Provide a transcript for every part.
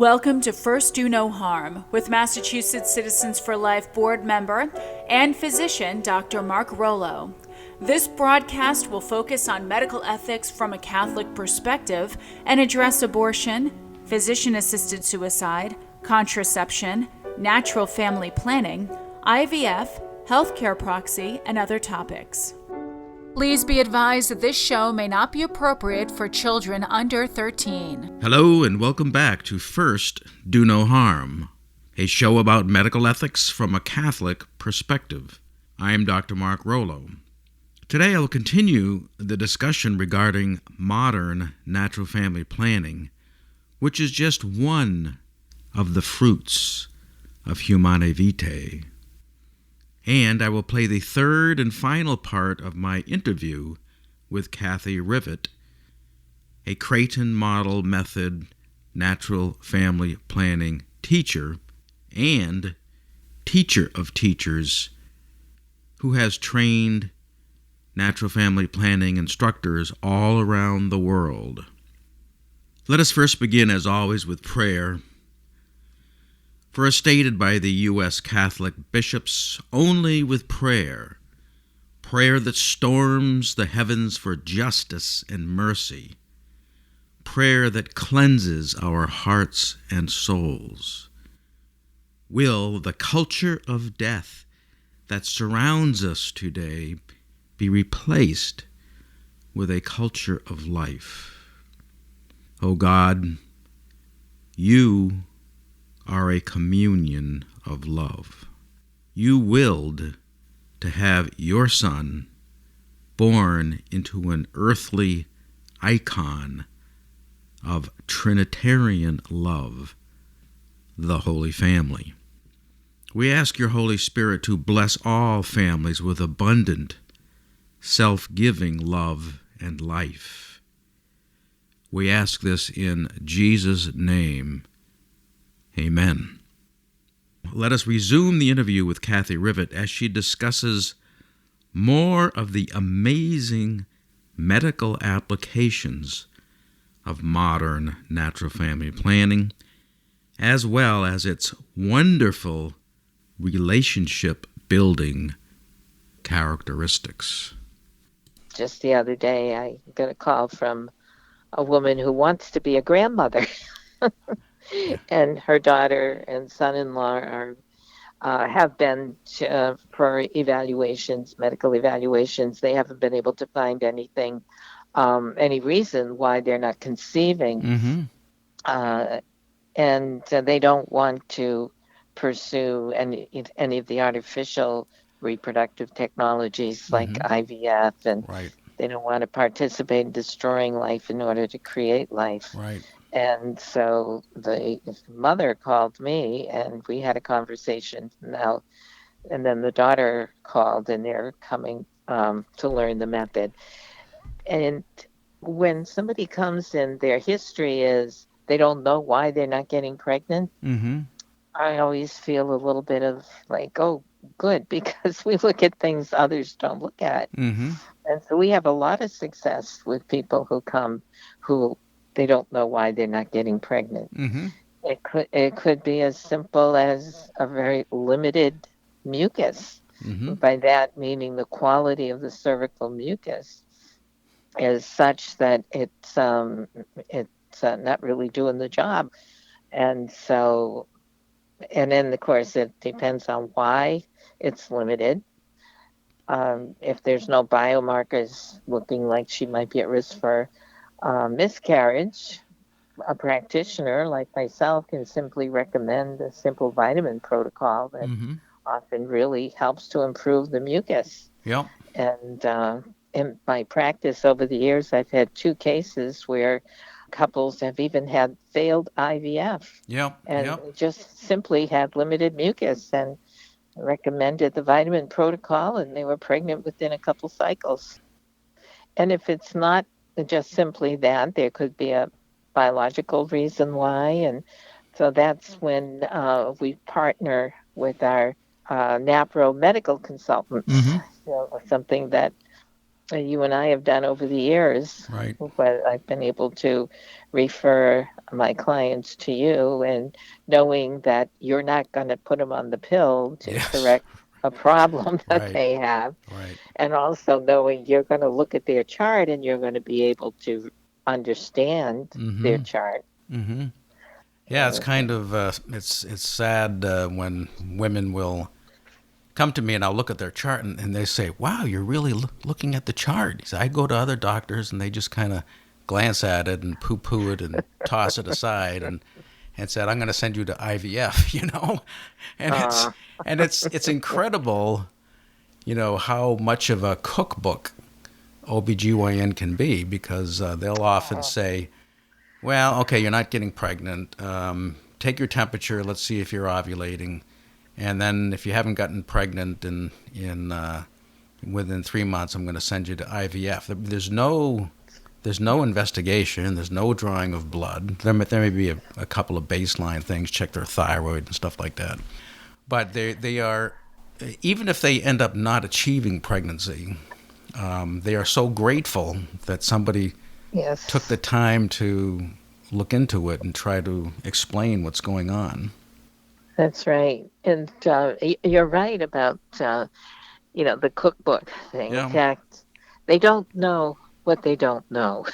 Welcome to First Do No Harm with Massachusetts Citizens for Life board member and physician Dr. Mark Rollo. This broadcast will focus on medical ethics from a Catholic perspective and address abortion, physician-assisted suicide, contraception, natural family planning, IVF, healthcare proxy, and other topics. Please be advised that this show may not be appropriate for children under 13. Hello and welcome back to First Do No Harm, a show about medical ethics from a Catholic perspective. I am Dr. Mark Rollo. Today I will continue the discussion regarding modern natural family planning, which is just one of the fruits of Humanae Vitae. And I will play the third and final part of my interview with Kathy Rivet, a Creighton Model Method natural family planning teacher and teacher of teachers who has trained natural family planning instructors all around the world. Let us first begin, as always, with prayer. For as stated by the U.S. Catholic bishops, only with prayer that storms the heavens for justice and mercy, prayer that cleanses our hearts and souls, will the culture of death that surrounds us today be replaced with a culture of life. O God, you are a communion of love. You willed to have your Son born into an earthly icon of Trinitarian love, the Holy Family. We ask your Holy Spirit to bless all families with abundant, self-giving love and life. We ask this in Jesus' name. Amen. Let us resume the interview with Kathy Rivet as she discusses more of the amazing medical applications of modern natural family planning, as well as its wonderful relationship-building characteristics. Just the other day, I got a call from a woman who wants to be a grandmother. And her daughter and son-in-law have been for evaluations, medical evaluations. They haven't been able to find anything, any reason why they're not conceiving. And they don't want to pursue any of the artificial reproductive technologies like IVF, and they don't want to participate in destroying life in order to create life. And so the mother called me, and we had a conversation now. And then the daughter called, and they're coming to learn the method. And when somebody comes in, their history is they don't know why they're not getting pregnant. I always feel a little bit of like, oh, good, because we look at things others don't look at. And so we have a lot of success with people who come who they don't know why they're not getting pregnant. It could be as simple as a very limited mucus. By that meaning the quality of the cervical mucus is such that it's not really doing the job. And so, and then of course it depends on why it's limited. If there's no biomarkers looking like she might be at risk for miscarriage, a practitioner like myself can simply recommend a simple vitamin protocol that often really helps to improve the mucus. And in my practice over the years, I've had 2 cases where couples have even had failed IVF and just simply had limited mucus and recommended the vitamin protocol, and they were pregnant within a couple cycles. And if it's not just simply that, there could be a biological reason why. And so that's when we partner with our NAPRO medical consultants, something that you and I have done over the years. Right. But I've been able to refer my clients to you, and knowing that you're not going to put them on the pill to Yes. correct a problem that Right. they have, Right. and also knowing you're going to look at their chart and you're going to be able to understand their Mm-hmm. chart. Mm-hmm. Yeah, it's Uh, kind of it's sad when women will come to me and I'll look at their chart and they say, "Wow, you're really looking at the chart." So I go to other doctors and they just kind of glance at it and poo-poo it and toss it aside and said, "I'm going to send you to IVF," and uh, it's incredible, how much of a cookbook OBGYN can be, because they'll often say, well, okay, you're not getting pregnant. Take your temperature. Let's see if you're ovulating. And then if you haven't gotten pregnant within 3 months, I'm going to send you to IVF. There's no investigation. There's no drawing of blood. There may be a couple of baseline things, check their thyroid and stuff like that. But they are, even if they end up not achieving pregnancy, they are so grateful that somebody yes, took the time to look into it and try to explain what's going on. that's right. And you're right about the cookbook thing. In Yeah, fact, they don't know what they don't know.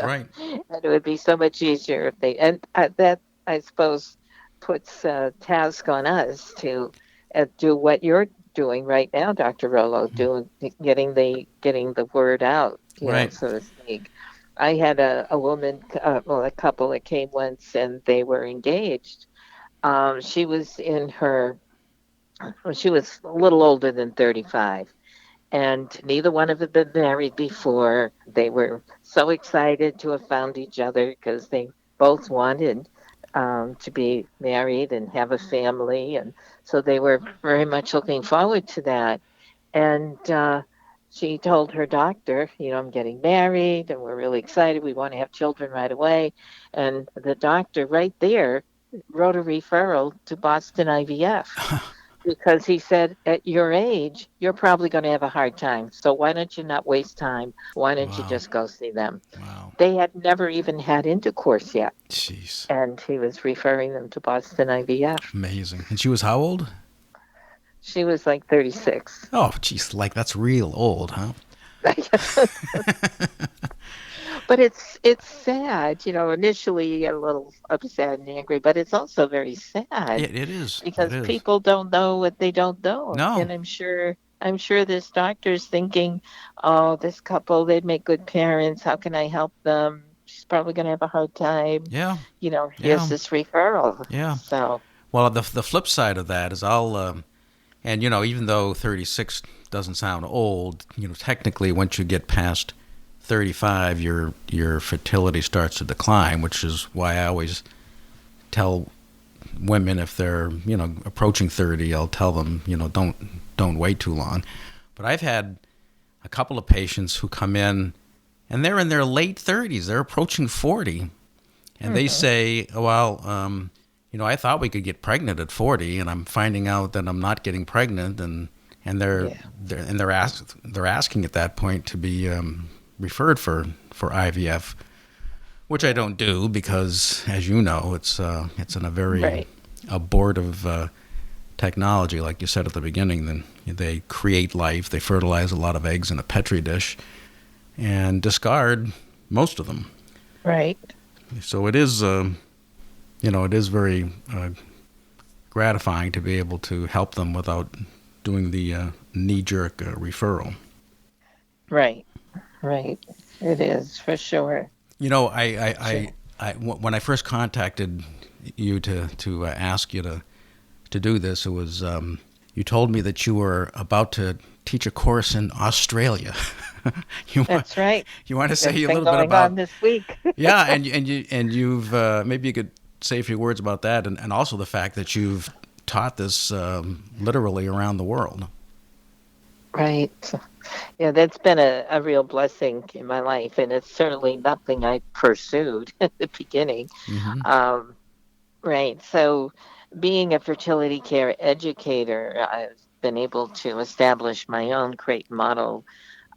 right. And it would be so much easier if they, and that, I suppose, puts a task on us to do what you're doing right now, Dr. Rollo, getting the word out, Right. so to speak. I had a woman, a couple that came once, and they were engaged. She was in her, well, she was a little older than 35, and neither one of them had been married before. They were so excited to have found each other because they both wanted to be married and have a family, and so they were very much looking forward to that. And she told her doctor, I'm getting married, and we're really excited. We want to have children right away. And the doctor, right there, wrote a referral to Boston IVF, because he said, at your age, you're probably going to have a hard time. So why don't you not waste time? Why don't you Wow. just go see them? Wow. They had never even had intercourse yet. Jeez. And he was referring them to Boston IVF. Amazing. And she was how old? She was like 36. Oh, jeez. Like, that's real old, huh? But it's sad, initially you get a little upset and angry, but it's also very sad It is. It because is. people don't know what they don't know. No. And I'm sure this doctor's thinking, oh, this couple, they'd make good parents. How can I help them? She's probably going to have a hard time. Yeah. Here's Yeah. this referral. Yeah. So, Well, the flip side of that is and even though 36 doesn't sound old, technically once you get past 35, your fertility starts to decline, which is why I always tell women, if they're approaching 30, I'll tell them don't wait too long. But I've had a couple of patients who come in and they're in their late 30s, they're approaching 40, and they say, well, I thought we could get pregnant at 40, and I'm finding out that I'm not getting pregnant, and they're asking at that point to be referred for IVF, which I don't do because, as you know, it's in a very right. abortive technology, like you said at the beginning. Then they create life, they fertilize a lot of eggs in a petri dish, and discard most of them. Right. So it is, it is very gratifying to be able to help them without doing the knee-jerk referral. Right. Right. It is, for sure. When I first contacted you to ask you to do this, it was you told me that you were about to teach a course in Australia. That's right. You want to say It's a been little bit going about on this week. yeah, you've maybe you could say a few words about that, and also the fact that you've taught this literally around the world. Right. Yeah, that's been a real blessing in my life, and it's certainly nothing I pursued at the beginning. Mm-hmm. Um, right. So, being a fertility care educator, I've been able to establish my own Crate Model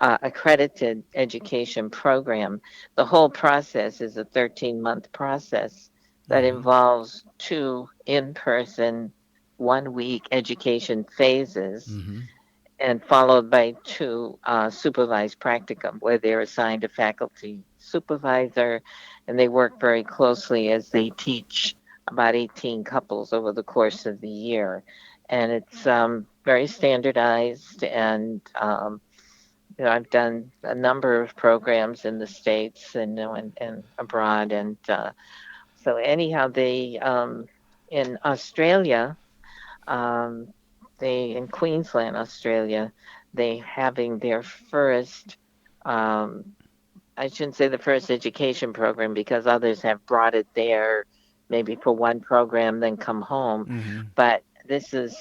accredited education program. The whole process is a 13-month process. that involves 2 in-person, 1-week education phases, and followed by 2 supervised practicum, where they're assigned a faculty supervisor, and they work very closely as they teach about 18 couples over the course of the year. And it's very standardized, and I've done a number of programs in the States and abroad, and so anyhow, they in Australia, um, they in Queensland, Australia, they having their first. I shouldn't say the first education program because others have brought it there, maybe for one program, then come home. But this is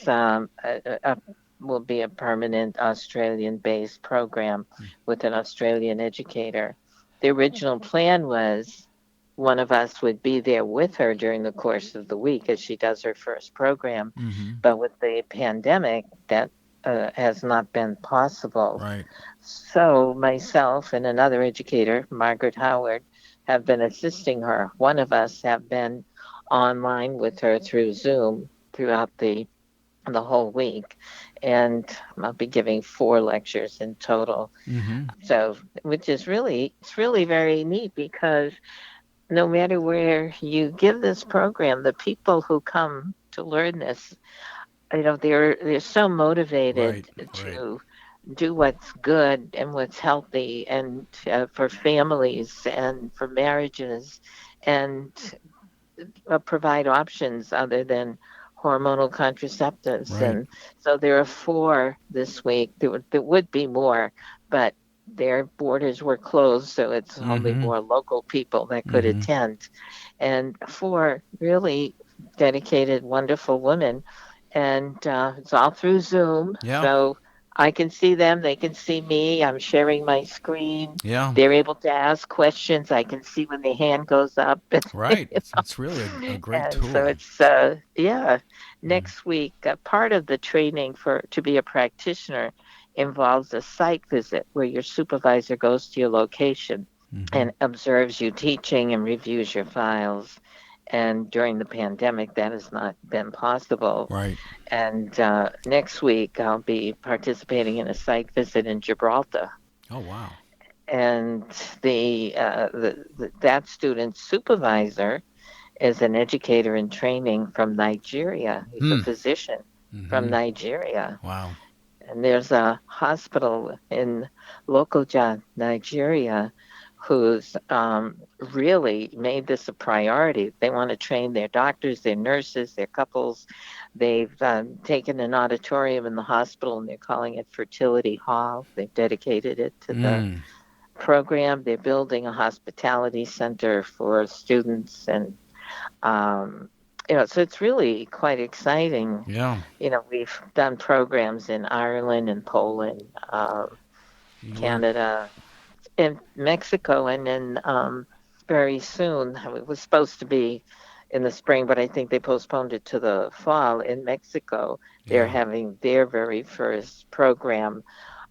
will be a permanent Australian-based program with an Australian educator. The original plan was one of us would be there with her during the course of the week as she does her first program. But with the pandemic, that has not been possible. Right. So myself and another educator, Margaret Howard, have been assisting her. One of us have been online with her through Zoom throughout the whole week, and I'll be giving 4 lectures in total. So, which is it's really very neat because no matter where you give this program, the people who come to learn this, they're so motivated to do what's good and what's healthy, and for families and for marriages, and provide options other than hormonal contraceptives. And so there are 4 this week. There would be more, but their borders were closed, so it's only more local people that could attend. And 4 really dedicated, wonderful women. And it's all through Zoom. So I can see them, they can see me. I'm sharing my screen. They're able to ask questions. I can see when the hand goes up. Right. It's really a great and tool. So it's next week, part of the training to be a practitioner involves a site visit where your supervisor goes to your location and observes you teaching and reviews your files. And during the pandemic, that has not been possible. Right. And next week, I'll be participating in a site visit in Gibraltar. Oh, wow. And that student's supervisor is an educator in training from Nigeria. He's a physician from Nigeria. Wow. And there's a hospital in Lokoja, Nigeria, who's really made this a priority. They want to train their doctors, their nurses, their couples. They've taken an auditorium in the hospital, and they're calling it Fertility Hall. They've dedicated it to the program. They're building a hospitality center for students, and so it's really quite exciting. We've done programs in Ireland and Poland, Canada, in Mexico, and then very soon, it was supposed to be in the spring, but I think they postponed it to the fall. In Mexico, they're having their very first program.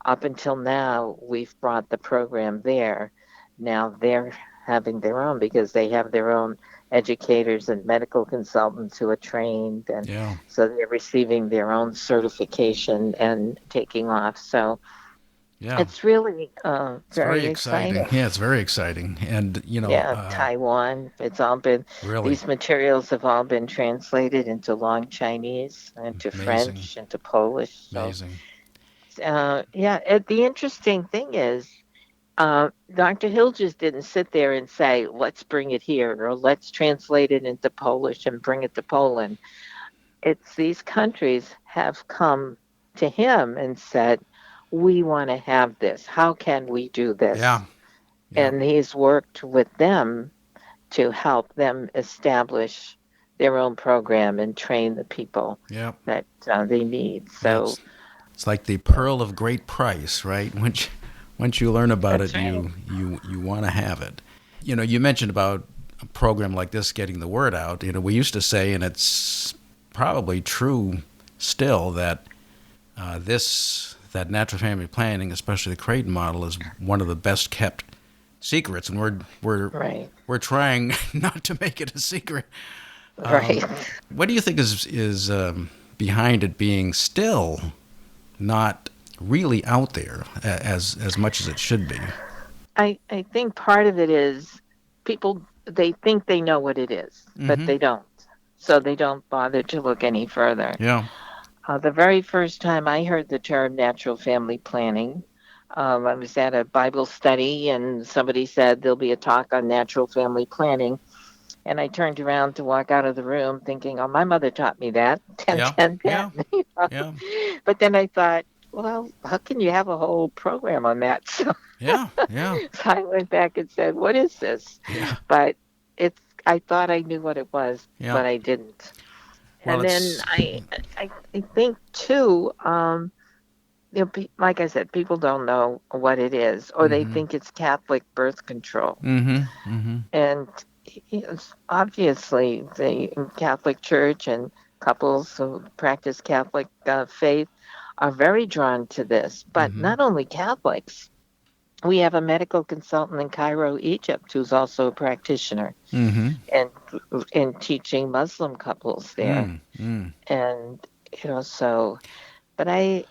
Up until now, we've brought the program there. Now they're having their own because they have their own educators and medical consultants who are trained, and so they're receiving their own certification and taking off. So it's really very exciting. Yeah, it's very exciting. And, Taiwan, it's all been, these materials have all been translated into Long Chinese, into French, into Polish. So, amazing. The interesting thing is, Dr. Hill just didn't sit there and say, let's bring it here, or let's translate it into Polish and bring it to Poland. It's these countries have come to him and said, we want to have this. How can we do this? And he's worked with them to help them establish their own program and train the people that they need. So it's like the pearl of great price, right? Once you learn about it, you want to have it. You mentioned about a program like this getting the word out. We used to say, and it's probably true still, that that natural family planning, especially the Creighton model, is one of the best kept secrets, and Right. we're trying not to make it a secret. Right. What do you think is behind it being still not really out there as much as it should be? I think part of it is people, they think they know what it is, but Mm-hmm. they don't. So they don't bother to look any further. Yeah. The very first time I heard the term natural family planning, I was at a Bible study and somebody said there'll be a talk on natural family planning. And I turned around to walk out of the room thinking, oh, my mother taught me that. 10, Yeah. 10, 10. Yeah. You know? Yeah. But then I thought, well, how can you have a whole program on that? Yeah. Yeah. So I went back and said, what is this? Yeah. But I thought I knew what it was, Yeah. but I didn't. Well, And then it's. I think too, like I said, people don't know what it is, or they Mm-hmm. think it's Catholic birth control. Mm-hmm. Mm-hmm. And obviously, the Catholic Church and couples who practice Catholic faith are very drawn to this. But Mm-hmm. not only Catholics, we have a medical consultant in Cairo, Egypt, who's also a practitioner Mm-hmm. and teaching Muslim couples there. Mm-hmm. And so, but I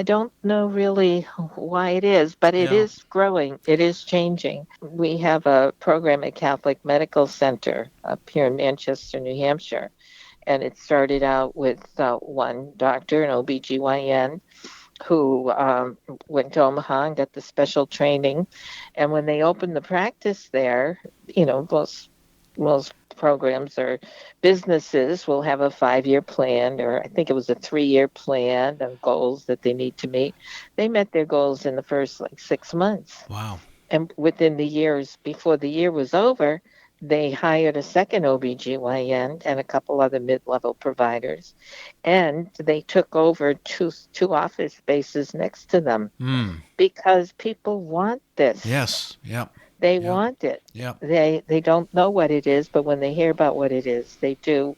don't know really why it is, but it Yeah. is growing. It is changing. We have a program at Catholic Medical Center up here in Manchester, New Hampshire, and it started out with one doctor, an OBGYN, who went to Omaha and got the special training. And when they opened the practice there, most programs or businesses will have a 5-year plan, or I think it was a 3-year plan of goals that they need to meet. They met their goals in the first like 6 months. Wow. And within the years before the year was over, they hired a second OBGYN and a couple other mid-level providers. And they took over two office spaces next to them Mm. because people want this. Yes. Yep. They Yep. want it. Yep. They don't know what it is, but when they hear about what it is, they do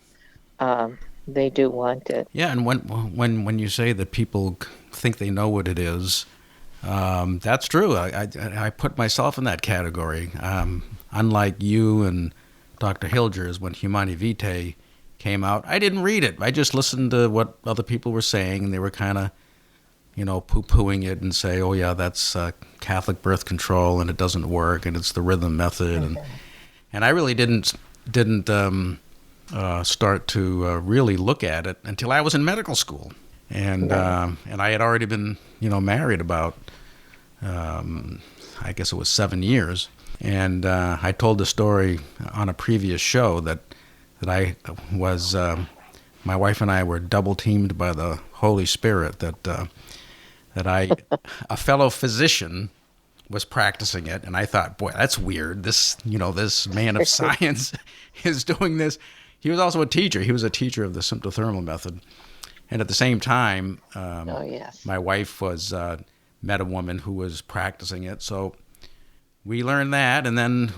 want it. Yeah, and when you say that people think they know what it is, that's true. I put myself in that category. Unlike you and Dr. Hilgers, when Humanae Vitae came out, I didn't read it. I just listened to what other people were saying, and they were kind of, poo-pooing it and say, oh yeah, that's Catholic birth control, and it doesn't work, and it's the rhythm method, and I really didn't start to really look at it until I was in medical school, and I had already been married about I guess it was 7 years, and I told the story on a previous show that I was my wife and I were double teamed by the Holy Spirit, that a fellow physician was practicing it, and I thought, boy, that's weird. This man of science is doing this. He was also a teacher. He was a teacher of the symptothermal method, and at the same time, my wife was met a woman who was practicing it. So we learned that, and then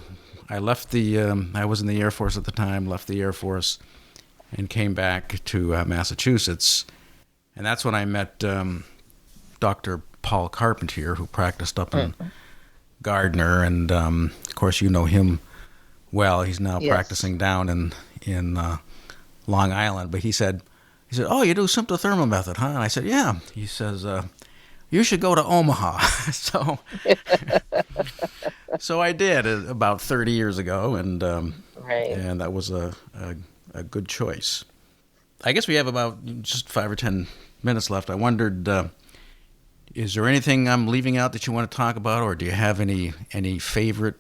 I left I was in the Air Force at the time. Left the Air Force and came back to Massachusetts, and that's when I met Dr. Paul Carpentier, who practiced up in Gardner, and of course you know him well. He's now practicing down in Long Island. But he said, "Oh, you do symptothermal method, huh?" And I said, "Yeah." He says, "You should go to Omaha." So I did about 30 years ago, and that was a good choice. I guess we have about just 5 or 10 minutes left. I wondered, is there anything I'm leaving out that you want to talk about, or do you have any favorite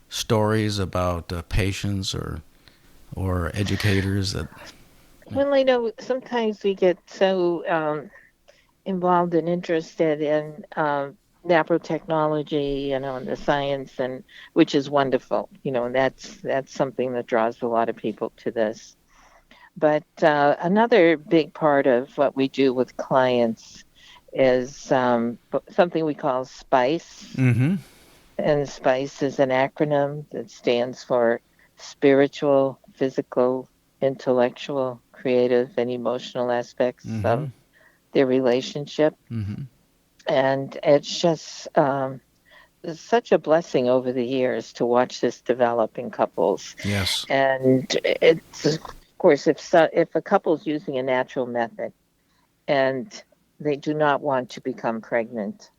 stories about patients or educators that? Well, I know sometimes we get so involved and interested in nanotechnology, and the science, and which is wonderful, and that's something that draws a lot of people to this. But another big part of what we do with clients is something we call SPICE. Mm-hmm. And SPICE is an acronym that stands for spiritual, physical, intellectual, creative, and emotional aspects such a blessing over the years to watch this develop in couples. Yes. And it's, of course, if a couple's using a natural method and they do not want to become pregnant,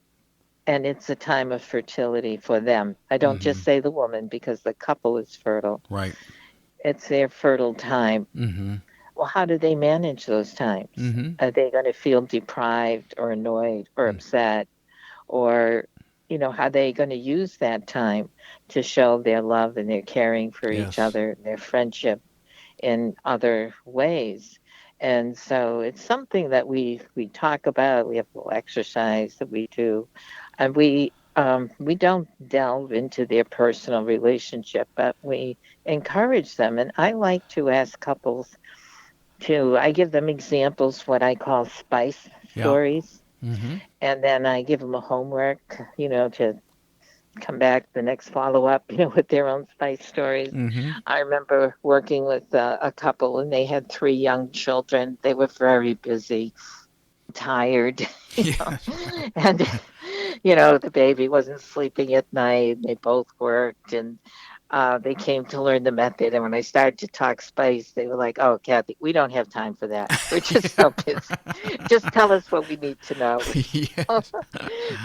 and it's a time of fertility for them. I don't just say the woman, because the couple is fertile. Right. It's their fertile time. Well, how do they manage those times? Are they going to feel deprived or annoyed or upset? Or, how are they going to use that time to show their love and their caring for each other, their friendship in other ways? And so it's something that we talk about. We have a little exercise that we do, and we don't delve into their personal relationship, but we encourage them. And I like to ask couples I give them examples, what I call spice stories, and then I give them a homework, to come back the next follow-up, with their own spice stories. I remember working with a couple, and they had 3 young children. They were very busy, tired, and the baby wasn't sleeping at night. They both worked, and they came to learn the method. And when I started to talk spice, they were like, "Oh, Kathy, we don't have time for that. We're just so busy. Just tell us what we need to know.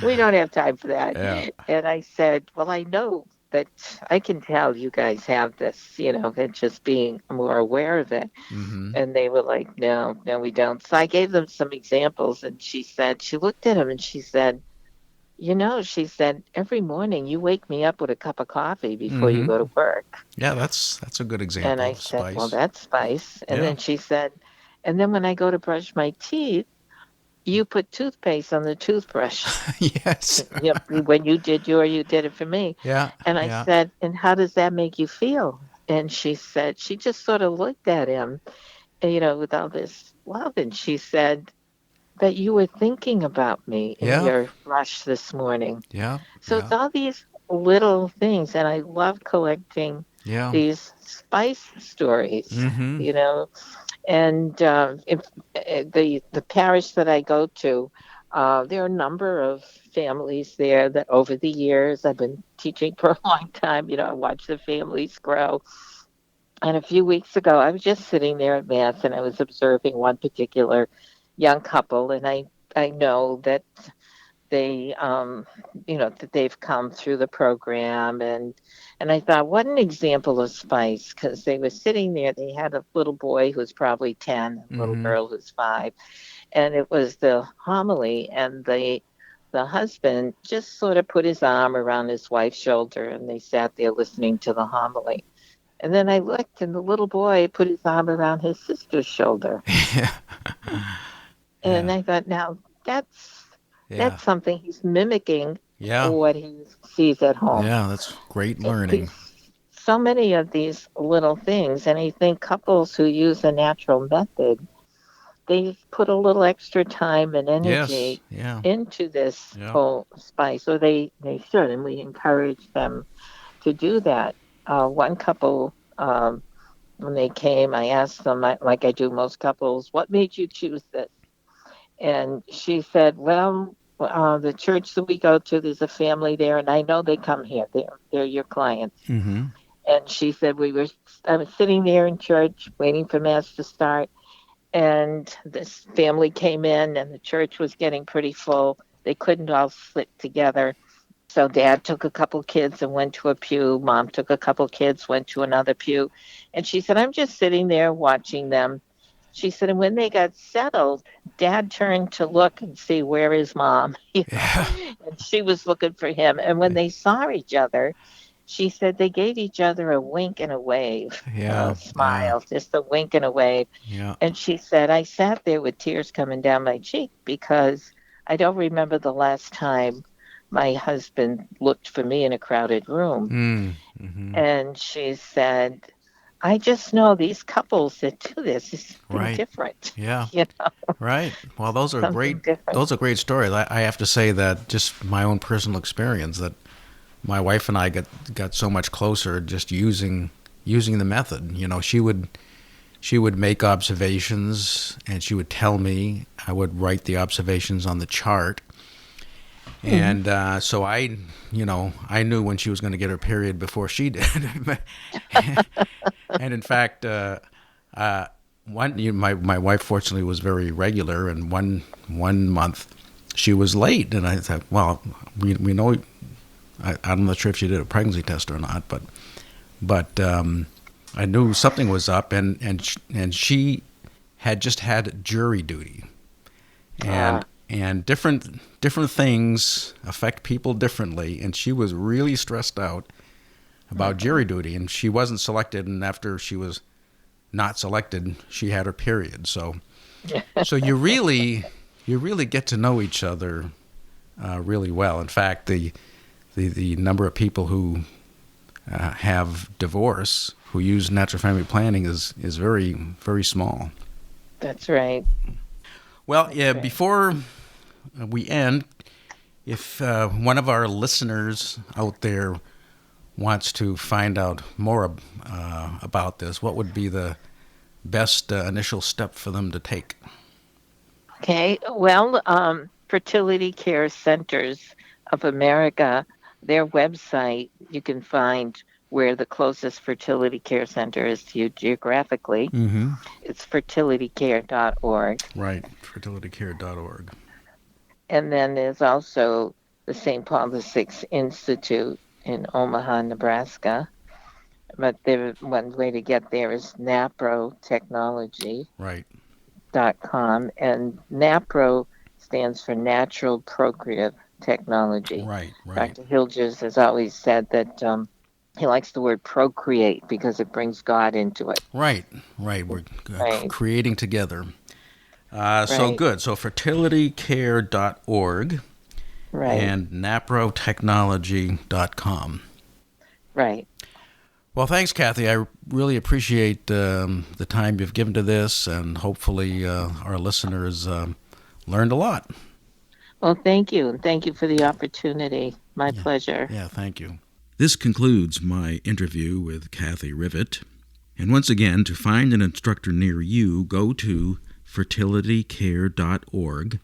We don't have time for that." Yeah. And I said, "Well, I know that I can tell you guys have this, and just being more aware of it." And they were like, no, we don't. So I gave them some examples, and she looked at him and she said, she said, "Every morning you wake me up with a cup of coffee before you go to work." Yeah, that's a good example And I of said, spice. "Well, that's spice." And then she said, "And then when I go to brush my teeth, you put toothpaste on the toothbrush." Yes. When you did you did it for me. Yeah. And I said, "And how does that make you feel?" And she said, she just sort of looked at him, with all this love. And she said, "That you were thinking about me in your brush this morning." Yeah. So it's all these little things. And I love collecting these spice stories, And if the parish that I go to, there are a number of families there that over the years, I've been teaching for a long time, I watch the families grow. And a few weeks ago, I was just sitting there at Mass, and I was observing one particular young couple, and I know that they that they've come through the program, and I thought, what an example of spice, because they were sitting there. They had a little boy who was probably 10, a little girl who's 5, and it was the homily, and the husband just sort of put his arm around his wife's shoulder, and they sat there listening to the homily. And then I looked, and the little boy put his arm around his sister's shoulder. And I thought, now that's something he's mimicking what he sees at home. Yeah, that's great learning. So many of these little things. And I think couples who use a natural method, they put a little extra time and energy into this whole spice, or they should, and we encourage them to do that. One couple, when they came, I asked them, like I do most couples, "What made you choose this?" And she said, "Well, the church that we go to, there's a family there, and I know they come here. They're your clients." And she said, I was sitting there in church waiting for Mass to start, and this family came in, and the church was getting pretty full. They couldn't all sit together. So Dad took a couple kids and went to a pew. Mom took a couple kids, went to another pew. And she said, "I'm just sitting there watching them." She said, and when they got settled, Dad turned to look and see, where is Mom? And she was looking for him. And when they saw each other, she said they gave each other a wink and a wave, a smile, just a wink and a wave. And she said, I sat there with tears coming down my cheek, because I don't remember the last time my husband looked for me in a crowded room. And she said, I just know these couples that do this is different. Right. Well, those are great. Those are great stories. I have to say that just my own personal experience, that my wife and I got so much closer just using the method. She would make observations, and she would tell me. I would write the observations on the chart. And so I knew when she was going to get her period before she did. And in fact, my wife fortunately was very regular, and one month she was late, and I thought, well, we know. I'm not sure if she did a pregnancy test or not, but I knew something was up, and she had just had jury duty, and different things affect people differently, and she was really stressed out about jury duty, and she wasn't selected, and after she was not selected, she had her period. So you really get to know each other really well. In fact, the number of people who have divorce who use natural family planning is very, very small. That's right. Well, before we end, if one of our listeners out there wants to find out more about this, what would be the best initial step for them to take? Okay. Well, Fertility Care Centers of America, their website, you can find where the closest fertility care center is to you geographically. Mm-hmm. It's fertilitycare.org. Right, fertilitycare.org. And then there's also the St. Paul VI Institute in Omaha, Nebraska. But one way to get there is naprotechnology.com. And NAPRO stands for Natural Procreative Technology. Right. Dr. Hilgers has always said that he likes the word procreate because it brings God into it. Right. We're creating together. So good. So fertilitycare.org and naprotechnology.com. Right. Well, thanks, Kathy. I really appreciate the time you've given to this, and hopefully our listeners learned a lot. Well, thank you. And thank you for the opportunity. My pleasure. Yeah, thank you. This concludes my interview with Kathy Rivet. And once again, to find an instructor near you, go to fertilitycare.org.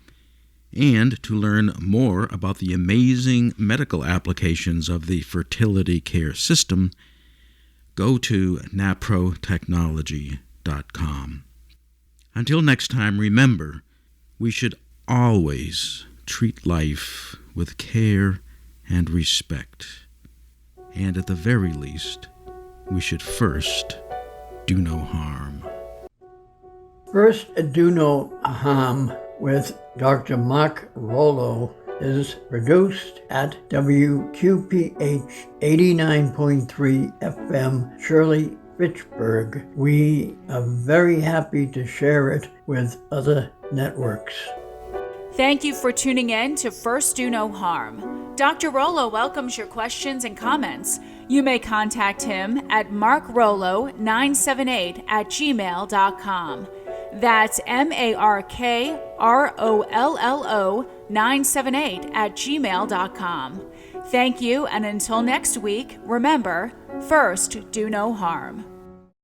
And to learn more about the amazing medical applications of the fertility care system, go to naprotechnology.com. Until next time, remember, we should always treat life with care and respect. And at the very least, we should first do no harm. First Do No Harm with Dr. Mark Rollo is produced at WQPH 89.3 FM, Shirley, Fitchburg. We are very happy to share it with other networks. Thank you for tuning in to First Do No Harm. Dr. Rollo welcomes your questions and comments. You may contact him at markrollo978@gmail.com. That's MARKROLLO978@gmail.com. Thank you, and until next week, remember, first do no harm.